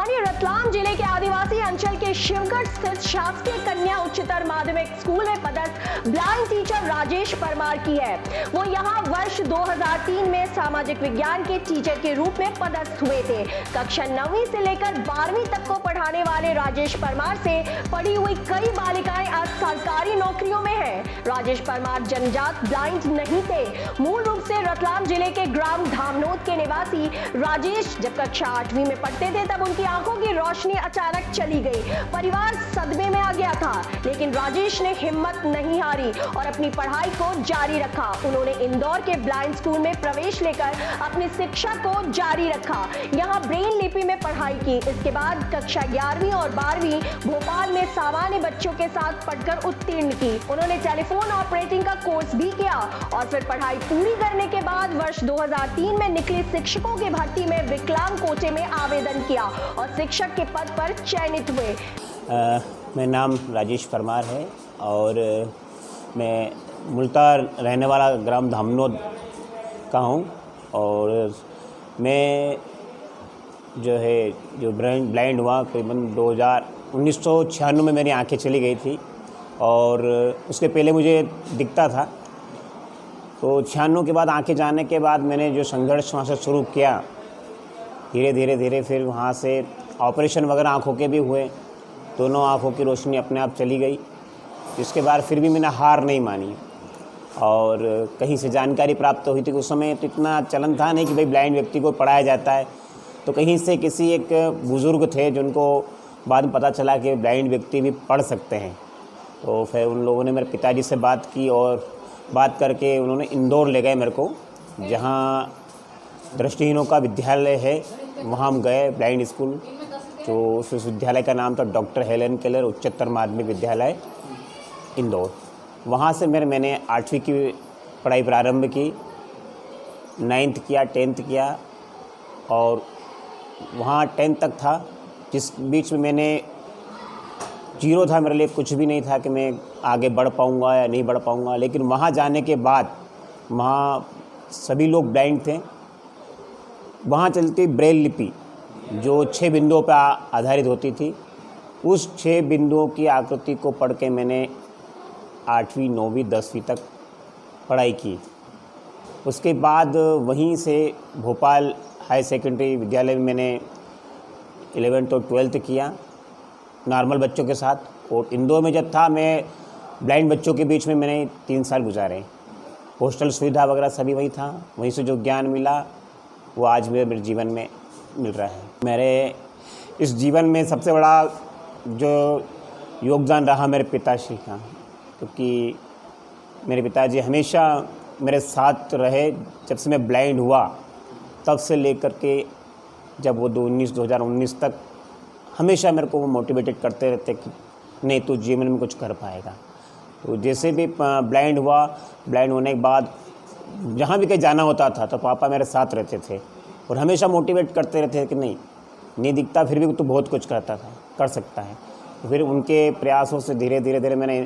राजधानी रतलाम जिले के आदिवासी अंचल के शिवगढ़ स्थित शासकीय कन्या उच्चतर माध्यमिक स्कूल में पदस्थ ब्लाइंड टीचर राजेश परमार की है। वो यहाँ वर्ष 2003 में सामाजिक विज्ञान के टीचर के रूप में पदस्थ हुए थे। कक्षा 9वीं से लेकर 12वीं तक को पढ़ाने वाले राजेश परमार से पढ़ी हुई कई बालिकाएं आज सरकारी नौकरियों में हैं। राजेश परमार जन्मजात ब्लाइंड नहीं थे। मूल रूप से रतलाम जिले के ग्राम धामनोद के निवासी राजेश जब कक्षा 8वीं में पढ़ते थे तब उनकी आंखों की रोशनी अचानक चली गई। परिवार सदमे में आ गया था, लेकिन राजेश ने हिम्मत नहीं हारी और अपनी पढ़ाई को जारी रखा। उन्होंने इंदौर के ब्लाइंड स्कूल में प्रवेश लेकर अपनी शिक्षा को जारी रखा। यहाँ ब्रेन लिपि में पढ़ाई की। इसके बाद कक्षा 11वीं और 12वीं भोपाल में सामान्य बच्चों के साथ पढ़कर उत्तीर्ण की। उन्होंने टेलीफोन ऑपरेटिंग का कोर्स भी किया और फिर पढ़ाई पूरी करने के बाद वर्ष 2003 में निकली शिक्षकों की भर्ती में विकलांग कोटे में आवेदन किया और शिक्षक के पद पर चयनित हुए। मेरा नाम राजेश परमार है और मैं मूलतः रहने वाला ग्राम धामनोद का हूँ और मैं जो ब्लाइंड हुआ करीबन 1996 में मेरी आंखें चली गई थी और उसके पहले मुझे दिखता था। तो 96 के बाद आंखें जाने के बाद मैंने जो संघर्ष वहाँ से शुरू किया, धीरे धीरे फिर वहाँ से ऑपरेशन वगैरह आँखों के भी हुए। दोनों आँखों की रोशनी अपने आप चली गई। इसके बाद फिर भी मैंने हार नहीं मानी और कहीं से जानकारी प्राप्त हुई थी। उस समय तो इतना चलन था नहीं कि भाई ब्लाइंड व्यक्ति को पढ़ाया जाता है। तो कहीं से किसी एक बुज़ुर्ग थे जिनको बाद में पता चला कि ब्लाइंड व्यक्ति भी पढ़ सकते हैं। तो फिर उन लोगों ने मेरे पिताजी से बात की और बात करके उन्होंने इंदौर ले गए मेरे को, जहाँ दृष्टिहीनों का विद्यालय है। वहाँ हम गए ब्लाइंड स्कूल, जो उस विद्यालय का नाम था डॉक्टर हेलन केलर उच्चतर माध्यमिक विद्यालय इंदौर। वहाँ से मैंने 8वीं की पढ़ाई प्रारंभ की, 9th किया, 10th किया और वहाँ 10th तक था, जिस बीच में मैंने जीरो था। मेरे लिए कुछ भी नहीं था कि मैं आगे बढ़ पाऊँगा या नहीं बढ़ पाऊँगा। लेकिन वहाँ जाने के बाद वहाँ सभी लोग ब्लाइंड थे। वहाँ चलती ब्रेल लिपि जो 6 बिंदुओं पर आधारित होती थी, उस 6 बिंदुओं की आकृति को पढ़ के मैंने 8वीं 9वीं 10वीं तक पढ़ाई की। उसके बाद वहीं से भोपाल हाई सेकेंडरी विद्यालय में मैंने 11th और 12th किया नॉर्मल बच्चों के साथ। और इंदौर में जब था मैं ब्लाइंड बच्चों के बीच में मैंने 3 साल गुजारे। हॉस्टल सुविधा वगैरह सभी वही था। वहीं से जो ज्ञान मिला वो आज मेरे जीवन में मिल रहा है। मेरे इस जीवन में सबसे बड़ा जो योगदान रहा मेरे पिताजी का, क्योंकि मेरे पिताजी हमेशा मेरे साथ रहे। जब से मैं ब्लाइंड हुआ तब से लेकर के जब वो 2019 तक हमेशा मेरे को वो मोटिवेटेड करते रहते कि नहीं तू जीवन में कुछ कर पाएगा। तो जैसे भी ब्लाइंड हुआ, ब्लाइंड होने के बाद जहाँ भी कहीं जाना होता था तो पापा मेरे साथ रहते थे और हमेशा मोटिवेट करते रहते थे कि नहीं दिखता फिर भी तू बहुत कुछ करता था, कर सकता है। तो फिर उनके प्रयासों से धीरे धीरे मैंने